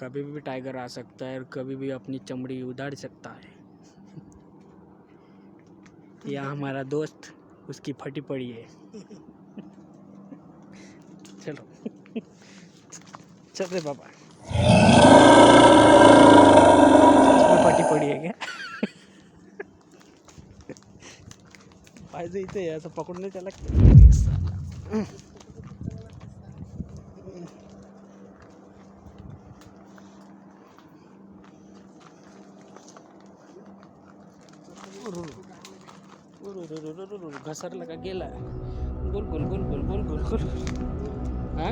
कभी भी टाइगर आ सकता है और कभी भी अपनी चमड़ी उधाड़ सकता है। यहाँ हमारा दोस्त, उसकी फटी पड़ी है। चलो चल रे बाबा, फटी पड़ी है क्या? पाहिजे इथे असं पकडून त्याला घसरला का गेला? गोल गोल गोल गोल गोल गोल गोल. हा